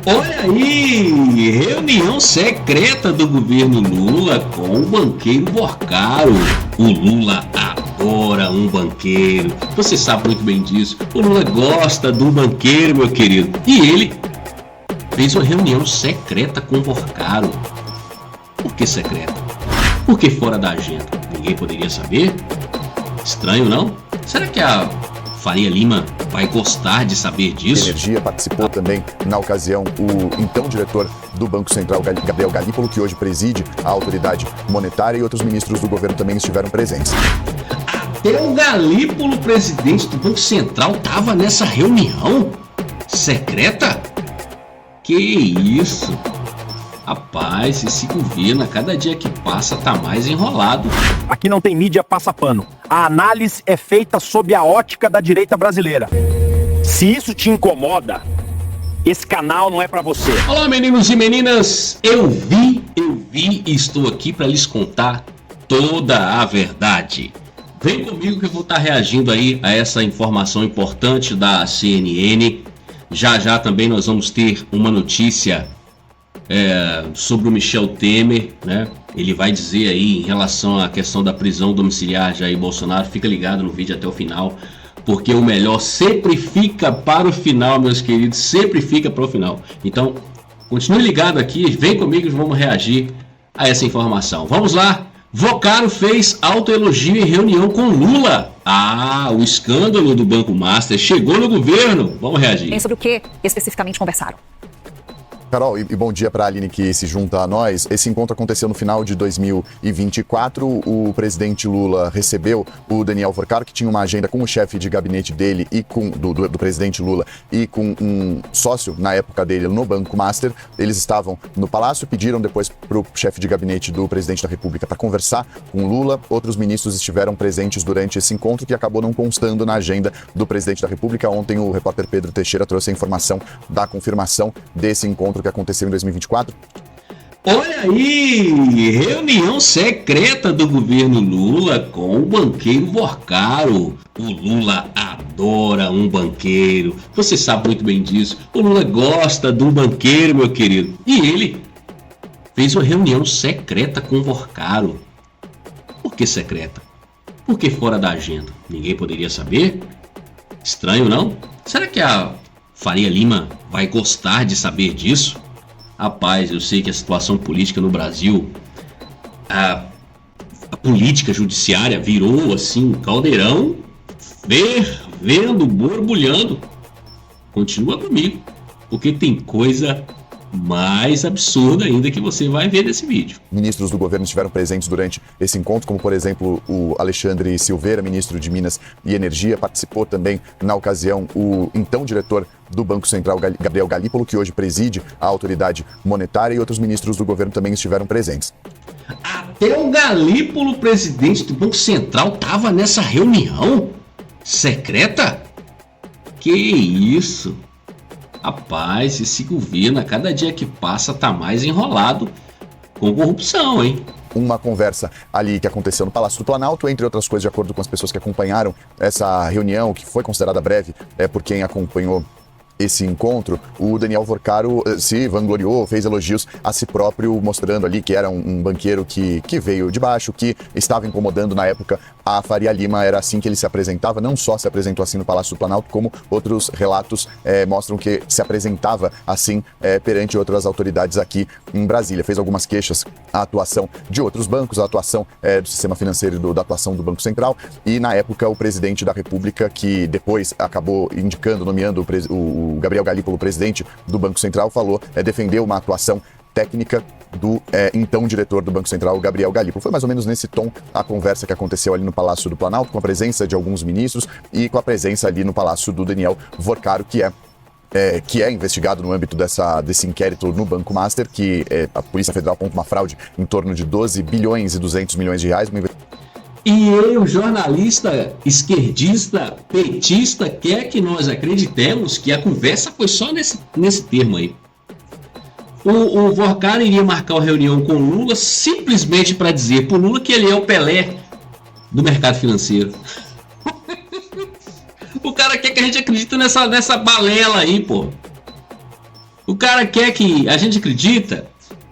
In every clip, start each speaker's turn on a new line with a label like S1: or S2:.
S1: Olha aí, reunião secreta do governo Lula com o banqueiro Borcaro. O Lula adora um banqueiro, você sabe muito bem disso. O Lula gosta do banqueiro, meu querido. E ele fez uma reunião secreta com o Borcaro. Por que secreta? Porque fora da agenda. Ninguém poderia saber? Estranho, não? Será que a Faria Lima vai gostar de saber disso?
S2: Energia participou também, na ocasião, o então diretor do Banco Central, Gabriel Galípolo, que hoje preside a autoridade monetária, e outros ministros do governo também estiveram presentes.
S1: Até o Galípolo, presidente do Banco Central, estava nessa reunião secreta? Que isso? Rapaz, esse governo, a cada dia que passa, tá mais enrolado.
S3: Aqui não tem mídia passa-pano. A análise é feita sob a ótica da direita brasileira. Se isso te incomoda, esse canal não é pra você.
S1: Olá, meninos e meninas. Eu vi e estou aqui para lhes contar toda a verdade. Vem comigo que eu vou estar reagindo aí a essa informação importante da CNN. Já também nós vamos ter uma notícia sobre o Michel Temer, né? Ele vai dizer aí em relação à questão da prisão domiciliar de Jair Bolsonaro. Fica ligado no vídeo até o final, porque o melhor sempre fica para o final, meus queridos, sempre fica para o final. Então, continue ligado aqui, vem comigo e vamos reagir a essa informação. Vamos lá. Borcaro fez autoelogio em reunião com Lula. O escândalo do Banco Master chegou no governo. Vamos reagir.
S4: Sobre o que especificamente conversaram?
S2: Carol, e bom dia para a Aline que se junta a nós. Esse encontro aconteceu no final de 2024. O presidente Lula recebeu o Daniel Borcaro, que tinha uma agenda com o chefe de gabinete dele e do presidente Lula e com um sócio na época dele no Banco Master. Eles estavam no Palácio, pediram depois para o chefe de gabinete do presidente da República para conversar com Lula. Outros ministros estiveram presentes durante esse encontro, que acabou não constando na agenda do presidente da República. Ontem o repórter Pedro Teixeira trouxe a informação da confirmação desse encontro que aconteceu em 2024.
S1: Olha aí, reunião secreta do governo Lula com o banqueiro Borcaro. O Lula adora um banqueiro, você sabe muito bem disso. O Lula gosta do banqueiro, meu querido. E ele fez uma reunião secreta com o Borcaro. Por que secreta? Porque fora da agenda. Ninguém poderia saber? Estranho, não? Será que a Faria Lima vai gostar de saber disso? Rapaz, eu sei que a situação política no Brasil, a política judiciária virou assim um caldeirão fervendo, borbulhando. Continua comigo, porque tem coisa mais absurda ainda que você vai ver nesse vídeo.
S2: Ministros do governo estiveram presentes durante esse encontro, como por exemplo o Alexandre Silveira, ministro de Minas e Energia. Participou também na ocasião o então diretor do Banco Central, Gabriel Galípolo, que hoje preside a autoridade monetária, e outros ministros do governo também estiveram presentes.
S1: Até o Galípolo, presidente do Banco Central, estava nessa reunião secreta? Que isso? Rapaz, esse governo, a cada dia que passa, tá mais enrolado com corrupção, hein?
S2: Uma conversa ali que aconteceu no Palácio do Planalto, entre outras coisas, de acordo com as pessoas que acompanharam essa reunião, que foi considerada breve por quem acompanhou esse encontro, o Daniel Borcaro se vangloriou, fez elogios a si próprio, mostrando ali que era um banqueiro que veio de baixo, que estava incomodando na época a Faria Lima. Era assim que ele se apresentava, não só se apresentou assim no Palácio do Planalto, como outros relatos mostram que se apresentava assim perante outras autoridades aqui em Brasília. Fez algumas queixas à atuação de outros bancos, à atuação do sistema financeiro e da atuação do Banco Central, e na época o presidente da República, que depois acabou indicando, nomeando o Gabriel Galípolo, presidente do Banco Central, falou, defendeu uma atuação técnica do então diretor do Banco Central, Gabriel Galípolo. Foi mais ou menos nesse tom a conversa que aconteceu ali no Palácio do Planalto, com a presença de alguns ministros e com a presença ali no Palácio do Daniel Borcaro, que é investigado no âmbito desse inquérito no Banco Master, que a Polícia Federal aponta uma fraude em torno de 12 bilhões e 200 milhões de reais.
S1: E ele, o jornalista esquerdista, petista, quer que nós acreditemos que a conversa foi só nesse termo aí. O Borcaro iria marcar uma reunião com o Lula simplesmente para dizer pro Lula que ele é o Pelé do mercado financeiro. O cara quer que a gente acredite nessa balela aí, pô. O cara quer que a gente acredita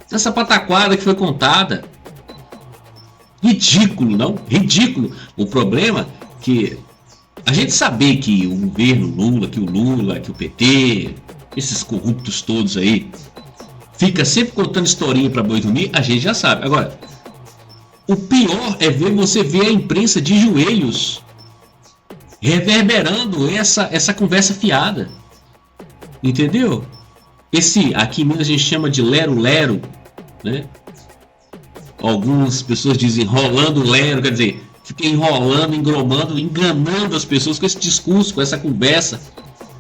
S1: nessa pataquada que foi contada. Ridículo, não? Ridículo. O problema é que a gente saber que o governo Lula, que o PT, esses corruptos todos aí, fica sempre contando historinha pra boi dormir, a gente já sabe. Agora, o pior é você ver a imprensa de joelhos reverberando essa conversa fiada. Entendeu? Aqui em Minas a gente chama de lero-lero, né? Algumas pessoas dizem rolando lero, quer dizer, fica enrolando, engromando, enganando as pessoas com esse discurso, com essa conversa.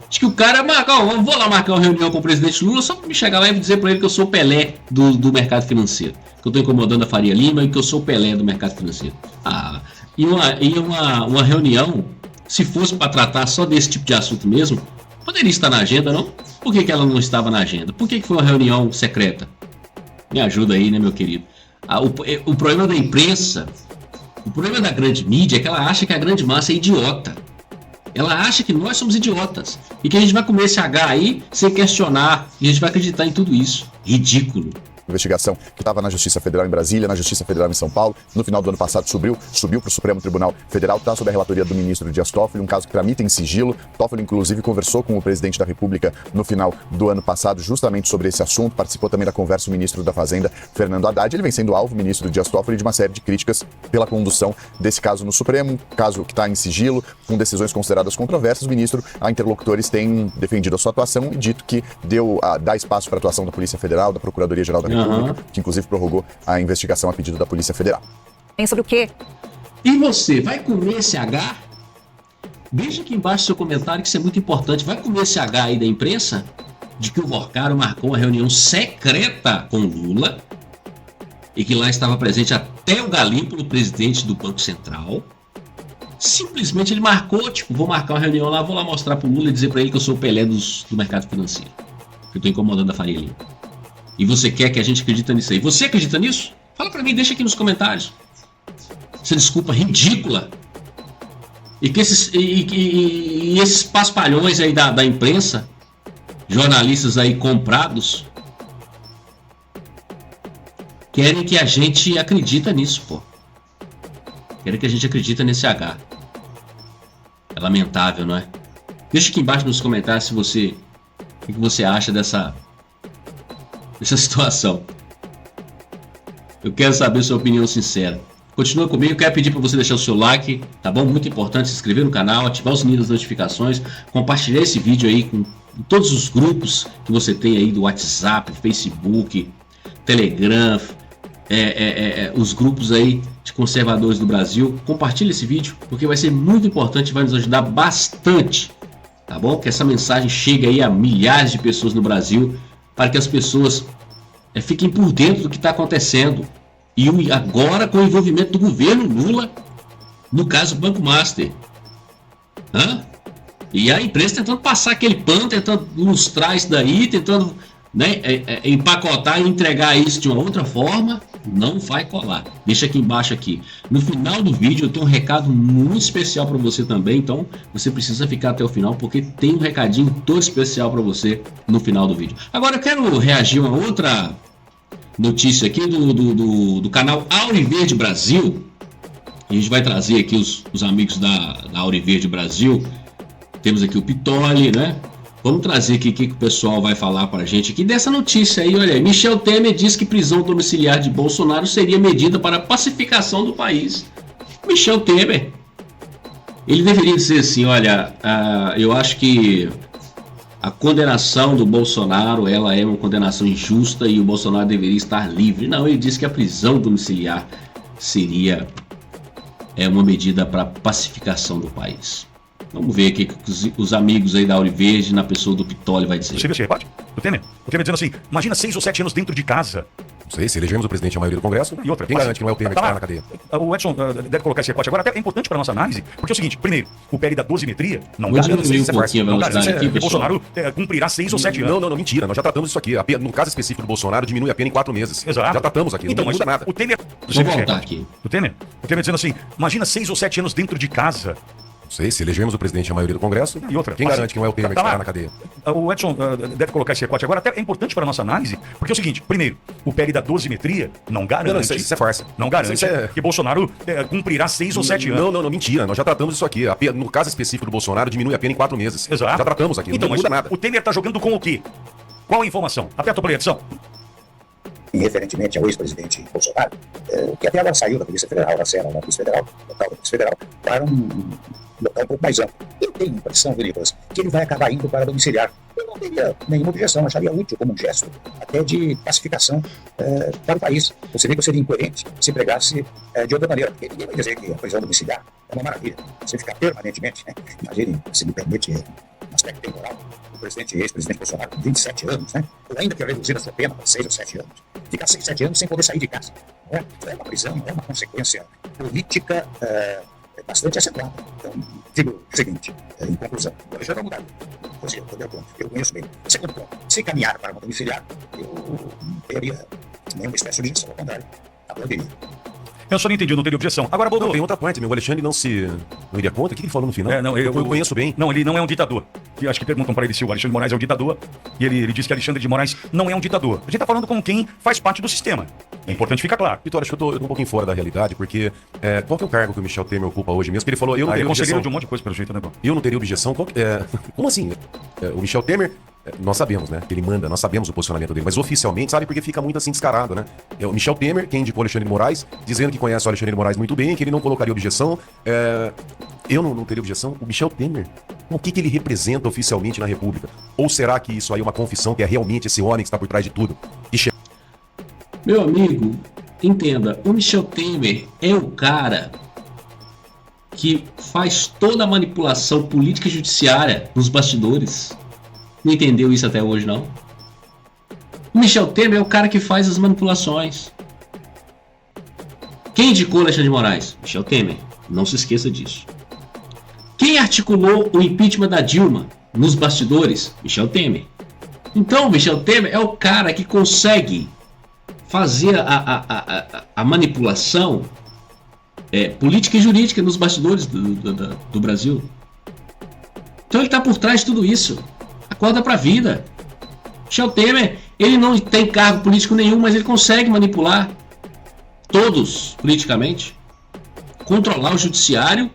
S1: Acho que o cara vou lá marcar uma reunião com o presidente Lula só para me chegar lá e dizer para ele que eu sou o Pelé do mercado financeiro, que eu estou incomodando a Faria Lima e que eu sou o Pelé do mercado financeiro. E uma reunião, se fosse para tratar só desse tipo de assunto mesmo, poderia estar na agenda, não? Por que ela não estava na agenda? Por que foi uma reunião secreta? Me ajuda aí, né, meu querido? O problema da imprensa, o problema da grande mídia é que ela acha que a grande massa é idiota. Ela acha que nós somos idiotas e que a gente vai comer esse H aí sem questionar e a gente vai acreditar em tudo isso. Ridículo.
S2: Investigação que estava na Justiça Federal em Brasília, na Justiça Federal em São Paulo. No final do ano passado subiu para o Supremo Tribunal Federal, está sob a relatoria do ministro Dias Toffoli, um caso que tramita em sigilo. Toffoli, inclusive, conversou com o presidente da República no final do ano passado justamente sobre esse assunto. Participou também da conversa o ministro da Fazenda, Fernando Haddad. Ele vem sendo alvo, o ministro Dias Toffoli, de uma série de críticas pela condução desse caso no Supremo, caso que está em sigilo, com decisões consideradas controversas. O ministro, a interlocutores, tem defendido a sua atuação e dito que dá espaço para a atuação da Polícia Federal, da Procuradoria-Geral da República, que inclusive prorrogou a investigação a pedido da Polícia Federal.
S4: Tem sobre o quê?
S1: E você, vai comer esse H? Deixa aqui embaixo seu comentário, que isso é muito importante. Vai comer esse H aí da imprensa? De que o Vorcaro marcou uma reunião secreta com Lula e que lá estava presente até o Galímpolo, presidente do Banco Central. Simplesmente ele marcou, vou marcar uma reunião lá, vou lá mostrar pro Lula e dizer para ele que eu sou o Pelé do mercado financeiro. Que eu tô incomodando a Faria Lima. E você quer que a gente acredite nisso aí? Você acredita nisso? Fala pra mim, deixa aqui nos comentários. Essa desculpa ridícula. E que esses paspalhões aí da imprensa, jornalistas aí comprados, querem que a gente acredita nisso, pô. Querem que a gente acredita nesse H. É lamentável, não é? Deixa aqui embaixo nos comentários o que você acha dessa situação. Eu quero saber sua opinião sincera. Continua comigo, eu quero pedir para você deixar o seu like, tá bom? Muito importante, se inscrever no canal, ativar o sininho das notificações, compartilhar esse vídeo aí com todos os grupos que você tem aí do WhatsApp, Facebook, Telegram, os grupos aí de conservadores do Brasil. Compartilhe esse vídeo, porque vai ser muito importante, vai nos ajudar bastante, tá bom? Que essa mensagem chegue aí a milhares de pessoas no Brasil, para que as pessoas fiquem por dentro do que está acontecendo. E agora com o envolvimento do governo Lula, no caso Banco Master. E a imprensa tentando passar aquele pano, tentando ilustrar isso daí, tentando empacotar e entregar isso de uma outra forma. Não vai colar. Deixa aqui embaixo aqui. No final do vídeo eu tenho um recado muito especial para você também, então você precisa ficar até o final, porque tem um recadinho todo especial para você no final do vídeo. Agora eu quero reagir a uma outra notícia aqui do canal Auriverde Brasil. A gente vai trazer aqui os amigos da Auriverde Brasil. Temos aqui o Pitoli, né? Vamos trazer aqui o que o pessoal vai falar para a gente aqui dessa notícia aí. Olha aí, Michel Temer diz que prisão domiciliar de Bolsonaro seria medida para a pacificação do país. Michel Temer, ele deveria dizer assim, olha, eu acho que a condenação do Bolsonaro, ela é uma condenação injusta e o Bolsonaro deveria estar livre. Não, ele disse que a prisão domiciliar seria uma medida para a pacificação do país. Vamos ver o que os amigos aí da Auriverde, na pessoa do Pitoli, vai dizer.
S3: Você viu esse rebate? O Temer dizendo assim, imagina 6 ou 7 anos dentro de casa.
S5: Não sei, se elegemos o presidente a maioria do Congresso,
S3: e outra,
S5: quem garante que não é o Temer que está na cadeia?
S3: O Edson deve colocar esse recorte agora, até é importante para a nossa análise, porque é o seguinte, primeiro, o PL da dosimetria não
S1: garante que
S3: Bolsonaro cumprirá 6 ou 7 anos.
S5: Não, mentira, nós já tratamos isso aqui. No caso específico do Bolsonaro, diminui a pena em 4 meses.
S3: Exato.
S5: Já tratamos aqui,
S3: então,
S5: não muda nada.
S3: O Temer...
S1: Vou voltar aqui.
S3: O Temer dizendo assim, imagina 6 ou 7 anos dentro de casa.
S5: Não sei, se elegermos o presidente e a maioria do Congresso,
S3: E outra,
S5: quem garante que não é o Temer que
S3: tá lá.
S5: estará na cadeia?
S3: O Edson deve colocar esse recorte agora, até é importante para a nossa análise, porque é o seguinte, primeiro, o PL da dosimetria não garante...
S5: Não, isso é farsa.
S3: Não garante
S5: Isso é-
S3: que Bolsonaro cumprirá 6 ou 7 anos.
S5: Não, mentira. Nós já tratamos isso aqui. No caso específico do Bolsonaro, diminui a pena em 4 meses.
S3: Exato.
S5: Já tratamos aqui,
S3: Então,
S5: não muda
S3: mas
S5: nada.
S3: o Temer está jogando com o quê? Qual a informação? Aperta o play, edição.
S6: E referentemente ao ex-presidente Bolsonaro, que até agora saiu da Polícia Federal, da Serra, da Polícia Federal, local da Polícia Federal, para um local um pouco mais amplo. Eu tenho a impressão, Nicolas, que ele vai acabar indo para domiciliar. Eu não teria nenhuma objeção, acharia útil como um gesto até de pacificação para o país. Você vê que eu seria incoerente se pregasse de outra maneira, porque ninguém vai dizer que a prisão domiciliar é uma maravilha. Você ficar permanentemente, né? Imagine, se me permite um aspecto temporal, o presidente e ex-presidente Bolsonaro com 27 anos, né? Ou ainda que reduzir a sua pena para 6 ou 7 anos. Ficar 6, 7 anos sem poder sair de casa. Não é? É uma prisão, é uma consequência política bastante acentuada. Então, digo o seguinte, em conclusão, o Alexandre vai mudar. Eu conheço bem. Segundo ponto, se caminhar para uma domiciliar, eu não teria nenhuma espécie de objeção, ao contrário, aplaudiria.
S3: Eu só não entendi, eu não teria objeção. Agora, Bobo,
S5: Não, tem outra parte, meu. O Alexandre não iria contra? O que ele falou no final? Eu conheço bem.
S3: Não, ele não é um ditador. E acho que perguntam para ele se o Alexandre de Moraes é um ditador. E ele diz que Alexandre de Moraes não é um ditador. A gente tá falando com quem faz parte do sistema. É importante ficar claro.
S5: Vitor, acho que eu tô um pouquinho fora da realidade, porque qual que é o cargo que o Michel Temer ocupa hoje mesmo? Que ele falou, eu não
S3: Ele é
S5: teria
S3: conselheiro
S5: objeção.
S3: de um monte de coisa, pelo jeito, né, Bobo?
S5: Eu não teria objeção. Como assim? O Michel Temer, nós sabemos, né? Que ele manda, nós sabemos o posicionamento dele, mas oficialmente, sabe, porque fica muito assim descarado, né? É o Michel Temer, quem indicou o Alexandre de Moraes, dizendo que conhece o Alexandre de Moraes muito bem, que ele não colocaria objeção. Eu não teria objeção. O Michel Temer, o que ele representa oficialmente na República? Ou será que isso aí é uma confissão que é realmente esse homem que está por trás de tudo?
S1: Meu amigo, entenda, o Michel Temer é o cara que faz toda a manipulação política e judiciária nos bastidores. Não entendeu isso até hoje, não? O Michel Temer é o cara que faz as manipulações. Quem indicou Alexandre de Moraes? Michel Temer. Não se esqueça disso. Quem articulou o impeachment da Dilma nos bastidores? Michel Temer. Então, o Michel Temer é o cara que consegue fazer a manipulação política e jurídica nos bastidores do Brasil. Então ele está por trás de tudo isso. Acorda pra vida. Michel Temer, ele não tem cargo político nenhum, mas ele consegue manipular todos politicamente, controlar o judiciário,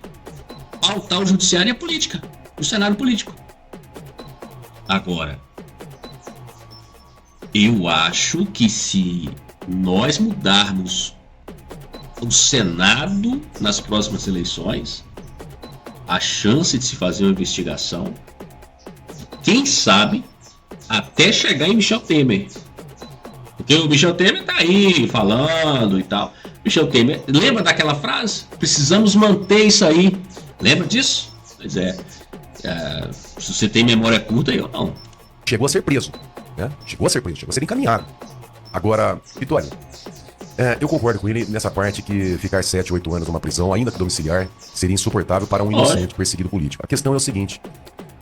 S1: pautar o judiciário e a política, o cenário político. Agora, eu acho que se nós mudarmos o Senado nas próximas eleições, a chance de se fazer uma investigação, quem sabe, até chegar em Michel Temer. Porque o Michel Temer tá aí falando e tal. Michel Temer, lembra daquela frase? Precisamos manter isso aí. Lembra disso? Pois é. Se você tem memória curta, eu não.
S5: Chegou a ser preso, né? Chegou a ser encaminhado. Agora, Vitória, eu concordo com ele nessa parte que ficar 7, 8 anos numa prisão, ainda que domiciliar, seria insuportável para um inocente perseguido político. A questão é o seguinte: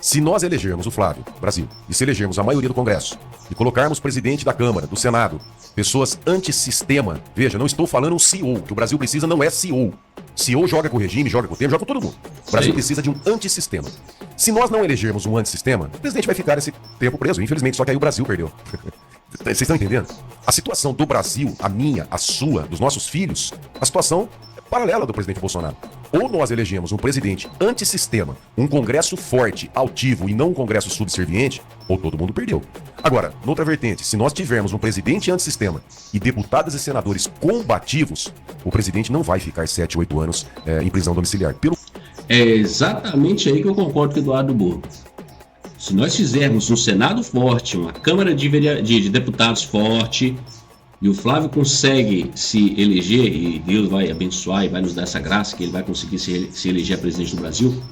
S5: se nós elegermos o Flávio, Brasil, e se elegermos a maioria do Congresso, e colocarmos presidente da Câmara, do Senado, pessoas antissistema, veja, não estou falando um CEO, que o Brasil precisa não é CEO. CEO joga com o regime, joga com o Temer, joga com todo mundo. O Brasil precisa de um antissistema. Se nós não elegermos um antissistema, o presidente vai ficar esse tempo preso, infelizmente, só que aí o Brasil perdeu. Vocês estão entendendo? A situação do Brasil, a minha, a sua, dos nossos filhos, a situação é paralela do presidente Bolsonaro. Ou nós elegemos um presidente antissistema, um Congresso forte, altivo e não um Congresso subserviente, ou todo mundo perdeu. Agora, noutra vertente, se nós tivermos um presidente antissistema e deputados e senadores combativos, o presidente não vai ficar 7, 8 anos em prisão domiciliar.
S1: É exatamente aí que eu concordo com o Eduardo Burgo. Se nós fizermos um Senado forte, uma Câmara de Deputados forte, e o Flávio consegue se eleger, e Deus vai abençoar e vai nos dar essa graça, que ele vai conseguir se eleger a presidente do Brasil,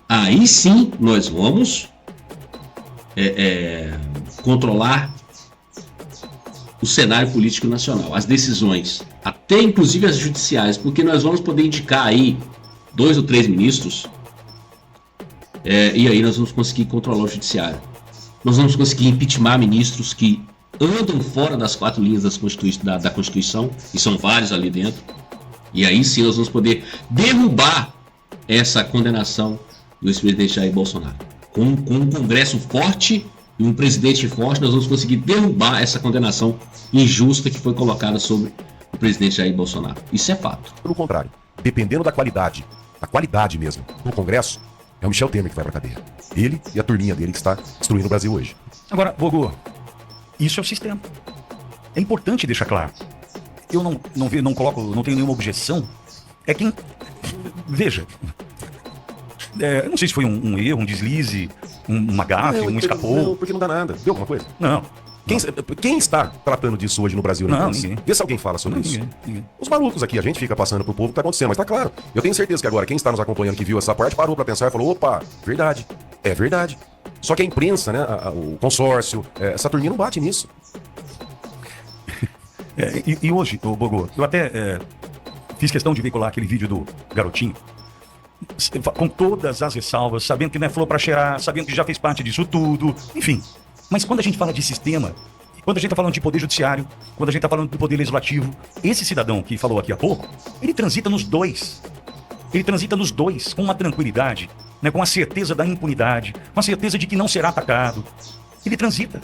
S1: aí sim nós vamos controlar o cenário político nacional, as decisões, até inclusive as judiciais, porque nós vamos poder indicar aí 2 ou 3 ministros, e aí nós vamos conseguir controlar o judiciário. Nós vamos conseguir impeachment ministros que andam fora das 4 linhas da Constituição, e são vários ali dentro, e aí sim nós vamos poder derrubar essa condenação do ex-presidente Jair Bolsonaro. Com um Congresso forte e um presidente forte, nós vamos conseguir derrubar essa condenação injusta que foi colocada sobre o presidente Jair Bolsonaro. Isso é fato.
S5: Pelo contrário, dependendo da qualidade mesmo, do Congresso, é o Michel Temer que vai pra cadeia. Ele e a turminha dele que está destruindo o Brasil hoje.
S7: Agora, Bogo, isso é o sistema. É importante deixar claro. Eu não tenho nenhuma objeção. É quem... Veja, eu não sei se foi um erro, um deslize, uma gafe, escapou.
S5: Não, porque não dá nada. Deu alguma coisa?
S7: Não.
S5: Quem está tratando disso hoje no Brasil?
S7: Não, ninguém.
S5: Vê se alguém fala sobre isso.
S7: Ninguém.
S5: Os malucos aqui, a gente fica passando pro povo o que tá acontecendo, mas tá claro. Eu tenho certeza que agora quem está nos acompanhando que viu essa parte parou pra pensar e falou, opa, verdade, é verdade. Só que a imprensa, né, o consórcio, essa turminha não bate nisso.
S7: E hoje, Bogo, eu até fiz questão de veicular aquele vídeo do garotinho, com todas as ressalvas, sabendo que não é flor pra cheirar, sabendo que já fez parte disso tudo, enfim. Mas quando a gente fala de sistema, quando a gente tá falando de poder judiciário, quando a gente tá falando do poder legislativo, esse cidadão que falou aqui há pouco, ele transita nos dois. Ele transita nos dois com uma tranquilidade, né, com a certeza da impunidade, com a certeza de que não será atacado. Ele transita.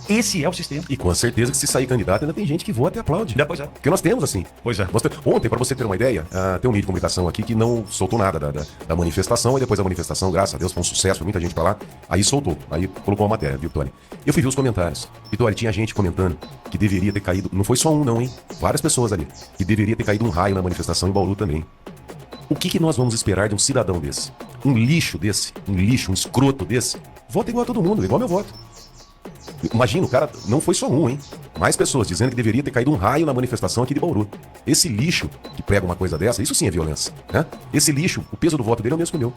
S7: Esse é o sistema.
S5: E com a certeza que se sair candidato ainda tem gente que vota e aplaude.
S7: Pois é.
S5: Porque nós temos assim.
S7: Pois é.
S5: Ontem, para você ter uma ideia, tem um meio de comunicação aqui que não soltou nada da manifestação. E depois da manifestação, graças a Deus, foi um sucesso, foi muita gente pra lá. Aí soltou. Aí colocou uma matéria, viu, Vitória? Eu fui ver os comentários. Vitória, tinha gente comentando que deveria ter caído... Não foi só um não, hein? Várias pessoas ali. Que deveria ter caído um raio na manifestação em Bauru também. O que nós vamos esperar de um cidadão desse? Um lixo desse? Um escroto desse? Vota igual a todo mundo, igual meu voto. Imagina, o cara não foi só um, hein? Mais pessoas dizendo que deveria ter caído um raio na manifestação aqui de Bauru. Esse lixo que prega uma coisa dessa, isso sim é violência, né? Esse lixo, o peso do voto dele é o mesmo que o meu,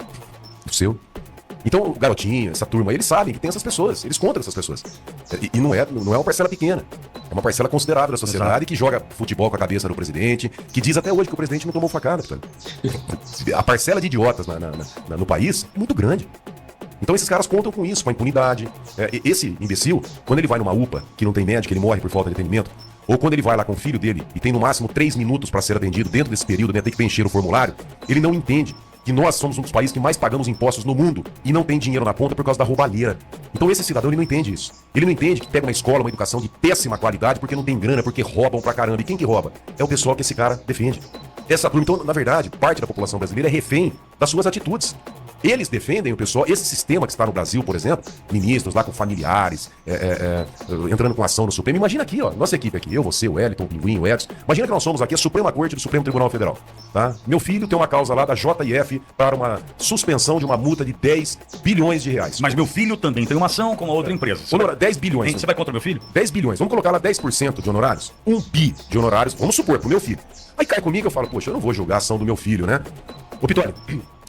S5: o seu. Então, o garotinho, essa turma, eles sabem que tem essas pessoas, eles contam essas pessoas. E não é uma parcela pequena, é uma parcela considerável da sociedade. Exato. Que joga futebol com a cabeça do presidente, que diz até hoje que o presidente não tomou facada. A parcela de idiotas no país é muito grande. Então esses caras contam com isso, com a impunidade. Esse imbecil, quando ele vai numa UPA, que não tem médico, ele morre por falta de atendimento, ou quando ele vai lá com o filho dele e tem no máximo 3 minutos para ser atendido dentro desse período, né, tem que preencher o formulário, ele não entende que nós somos um dos países que mais pagamos impostos no mundo e não tem dinheiro na ponta por causa da roubalheira. Então esse cidadão, ele não entende isso. Ele não entende que pega uma escola, uma educação de péssima qualidade porque não tem grana, porque roubam pra caramba. E quem que rouba? É o pessoal que esse cara defende. Essa turma, então, na verdade, parte da população brasileira é refém das suas atitudes. Eles defendem o pessoal, esse sistema que está no Brasil, por exemplo, ministros lá com familiares, entrando com ação no Supremo. Imagina aqui, ó, nossa equipe aqui, eu, você, o Wellington, o Pinguim, o Edson. Imagina que nós somos aqui a Suprema Corte do Supremo Tribunal Federal, tá? Meu filho tem uma causa lá da JF para uma suspensão de uma multa de 10 bilhões de reais.
S7: Mas meu filho também tem uma ação com uma outra empresa.
S5: 10 bilhões.
S7: Você vai contra meu filho?
S5: 10 bilhões. Vamos colocar lá 10% de honorários? 1 bi de honorários, vamos supor, pro meu filho. Aí cai comigo e eu falo, poxa, eu não vou julgar a ação do meu filho, né? Ô, Vitória,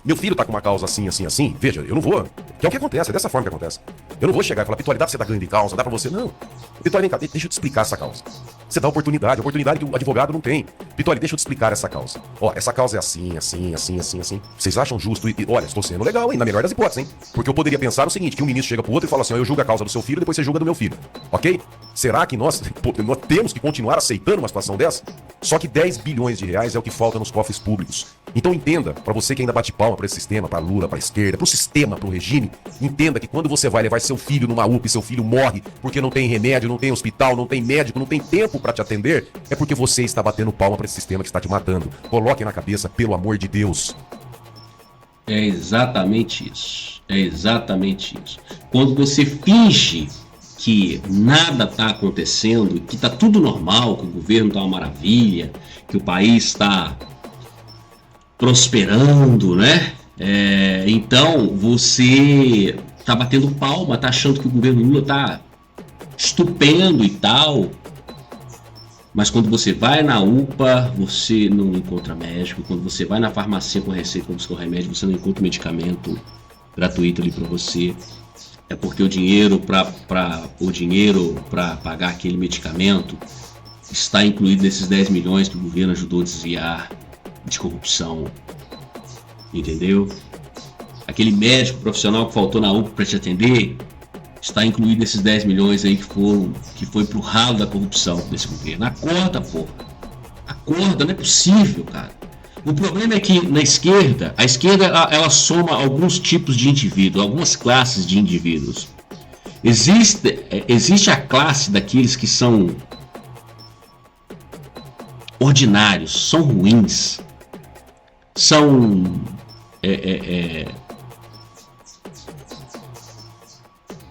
S5: meu filho tá com uma causa assim, assim, assim. Veja, eu não vou. Que é o que acontece, é dessa forma que acontece. Eu não vou chegar e falar, Vitória, dá pra você dar ganho de causa, dá pra você. Não. Vitória, vem cá, deixa eu te explicar essa causa. Você dá oportunidade que o advogado não tem. Vitória, deixa eu te explicar essa causa. Ó, essa causa é assim, assim, assim, assim, assim. Vocês acham justo? Olha, estou sendo legal, hein? Na melhor das hipóteses, hein? Porque eu poderia pensar o seguinte, que um ministro chega pro outro e fala assim, ó, eu julgo a causa do seu filho, depois você julga do meu filho. Ok? Será que nós temos que continuar aceitando uma situação dessa? Só que 10 bilhões de reais é o que falta nos cofres públicos. Então entenda, pra você que ainda bate palma pra esse sistema, pra Lula, pra esquerda, pro sistema, pro regime, entenda que quando você vai levar seu filho numa UPA e seu filho morre porque não tem remédio, não tem hospital, não tem médico, não tem tempo pra te atender, é porque você está batendo palma pra esse sistema que está te matando. Coloque na cabeça, pelo amor de Deus.
S1: É exatamente isso. É exatamente isso. Quando você finge que nada está acontecendo, que está tudo normal, que o governo está uma maravilha, que o país está prosperando, né? Então você está batendo palma, está achando que o governo Lula está estupendo e tal. Mas quando você vai na UPA, você não encontra médico. Quando você vai na farmácia com receita para buscar o remédio, você não encontra medicamento gratuito ali para você. É porque o dinheiro para pagar aquele medicamento está incluído nesses 10 milhões que o governo ajudou a desviar de corrupção. Entendeu? Aquele médico profissional que faltou na UPA para te atender está incluído nesses 10 milhões aí que foi pro ralo da corrupção desse governo. Acorda, porra. Acorda, não é possível, cara. O problema é que na esquerda, a esquerda ela soma alguns tipos de indivíduos, algumas classes de indivíduos. Existe a classe daqueles que são ordinários, são ruins, são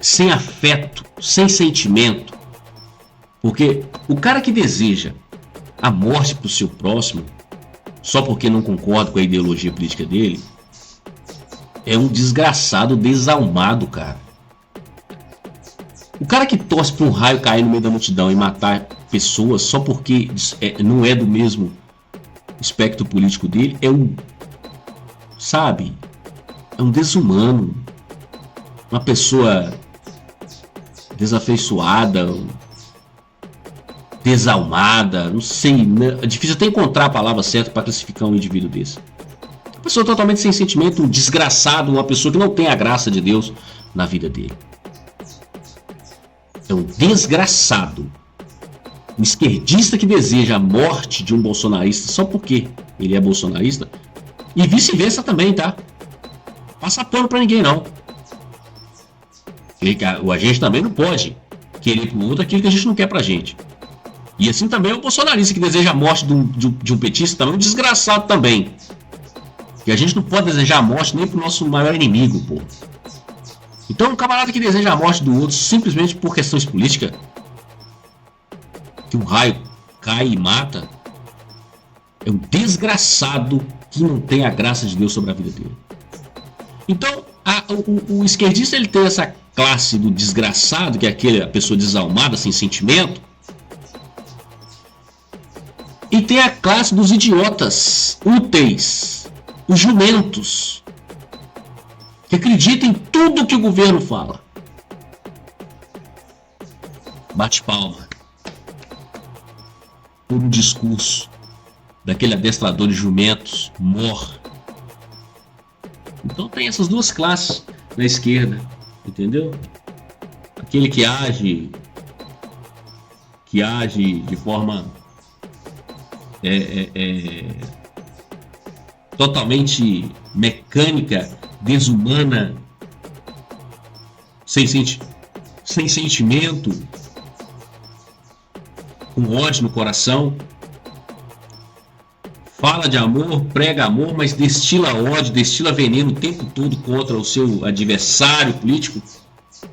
S1: sem afeto, sem sentimento. Porque o cara que deseja a morte para o seu próximo, só porque não concorda com a ideologia política dele, é um desgraçado desalmado, cara. O cara que torce para um raio cair no meio da multidão e matar pessoas só porque não é do mesmo espectro político dele, é um desumano, uma pessoa desafeiçoada, desalmada, não sei, né? É difícil até encontrar a palavra certa para classificar um indivíduo desse. Uma pessoa totalmente sem sentimento, um desgraçado, uma pessoa que não tem a graça de Deus na vida dele. É um desgraçado, um esquerdista que deseja a morte de um bolsonarista só porque ele é bolsonarista, e vice-versa também, tá? Passa pano pra ninguém, não. A gente também não pode querer pro outro aquilo que a gente não quer pra gente. E assim também é o bolsonarista que deseja a morte de um petista, também é um desgraçado também. Que a gente não pode desejar a morte nem pro nosso maior inimigo, pô. Então um camarada que deseja a morte do outro simplesmente por questões políticas, que um raio cai e mata, é um desgraçado que não tem a graça de Deus sobre a vida dele. Então o esquerdista, ele tem essa classe do desgraçado, que é a pessoa desalmada, sem sentimento. E tem a classe dos idiotas úteis, os jumentos, que acreditam em tudo que o governo fala. Bate palma por um discurso daquele adestrador de jumentos mor. Então tem essas duas classes na esquerda, entendeu? Aquele que age de forma totalmente mecânica, desumana, sem sentimento, com ódio no coração, fala de amor, prega amor, mas destila ódio, destila veneno o tempo todo contra o seu adversário político.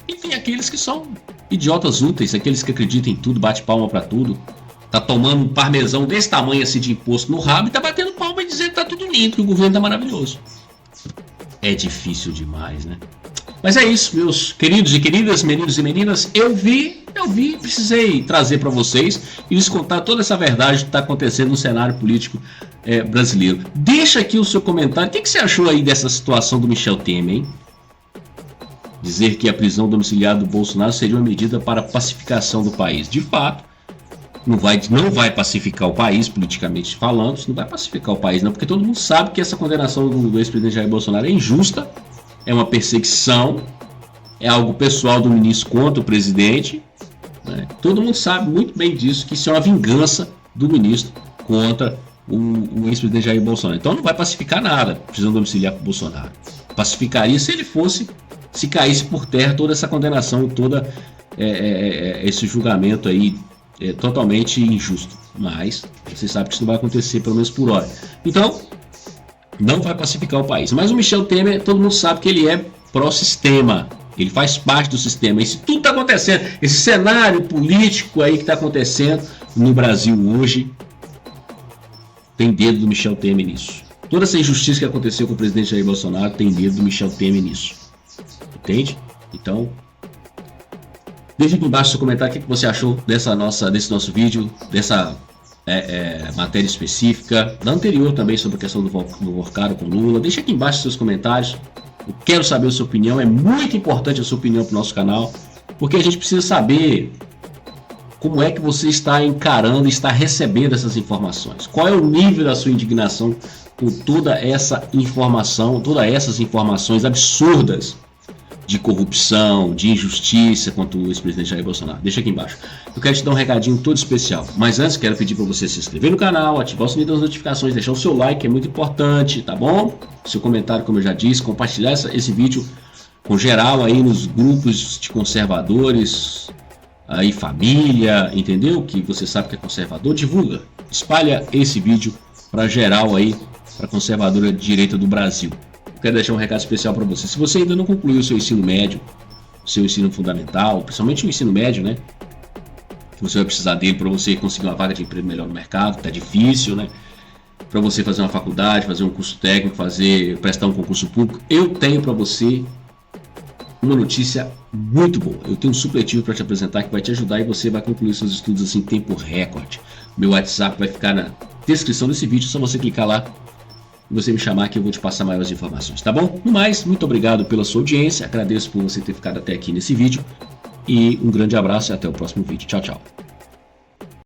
S1: E tem aqueles que são idiotas úteis, aqueles que acreditam em tudo, bate palma pra tudo. Tá tomando um parmesão desse tamanho assim de imposto no rabo e tá batendo palma e dizendo que tá tudo lindo, que o governo tá maravilhoso. É difícil demais, né? Mas é isso, meus queridos e queridas, meninos e meninas. Eu vi, precisei trazer para vocês e lhes contar toda essa verdade que está acontecendo no cenário político brasileiro. Deixa aqui o seu comentário. O que você achou aí dessa situação do Michel Temer, hein? Dizer que a prisão domiciliar do Bolsonaro seria uma medida para a pacificação do país. De fato, não vai pacificar o país, politicamente falando. Isso não vai pacificar o país, não, porque todo mundo sabe que essa condenação do ex-presidente Jair Bolsonaro é injusta, é uma perseguição, é algo pessoal do ministro contra o presidente, né? Todo mundo sabe muito bem disso, que isso é uma vingança do ministro contra o ex-presidente Jair Bolsonaro. Então não vai pacificar nada, prisão domiciliar para o Bolsonaro. Pacificaria se caísse por terra toda essa condenação, todo esse julgamento aí totalmente injusto. Mas você sabe que isso não vai acontecer, pelo menos por hora. Então não vai pacificar o país. Mas o Michel Temer, todo mundo sabe que ele é pró-sistema. Ele faz parte do sistema. Isso tudo está acontecendo. Esse cenário político aí que está acontecendo no Brasil hoje tem dedo do Michel Temer nisso. Toda essa injustiça que aconteceu com o presidente Jair Bolsonaro tem dedo do Michel Temer nisso. Entende? Então, deixa aqui embaixo seu comentário o que você achou desse nosso vídeo, dessa matéria específica, da anterior também sobre a questão do Vorcaro com Lula. Deixa aqui embaixo seus comentários. Eu quero saber a sua opinião. É muito importante a sua opinião para o nosso canal, porque a gente precisa saber como é que você está encarando e está recebendo essas informações. Qual é o nível da sua indignação com toda essa informação, todas essas informações absurdas de corrupção, de injustiça contra o ex-presidente Jair Bolsonaro. Deixa aqui embaixo. Eu quero te dar um recadinho todo especial. Mas antes, quero pedir para você se inscrever no canal, ativar o sininho das notificações, deixar o seu like, é muito importante, tá bom? Seu comentário, como eu já disse, compartilhar esse vídeo com geral aí nos grupos de conservadores, aí família, entendeu? Que você sabe que é conservador, divulga. Espalha esse vídeo para geral aí, para conservadora de direita do Brasil. Quero deixar um recado especial para você. Se você ainda não concluiu o seu ensino médio, o seu ensino fundamental, principalmente o ensino médio, né? Que você vai precisar dele para você conseguir uma vaga de emprego melhor no mercado, tá difícil, né? Para você fazer uma faculdade, fazer um curso técnico, prestar um concurso público, eu tenho para você uma notícia muito boa. Eu tenho um supletivo para te apresentar que vai te ajudar e você vai concluir seus estudos assim em tempo recorde. Meu WhatsApp vai ficar na descrição desse vídeo, é só você clicar lá e você me chamar que eu vou te passar maiores informações, tá bom? No mais, muito obrigado pela sua audiência, agradeço por você ter ficado até aqui nesse vídeo e um grande abraço e até o próximo vídeo. Tchau, tchau.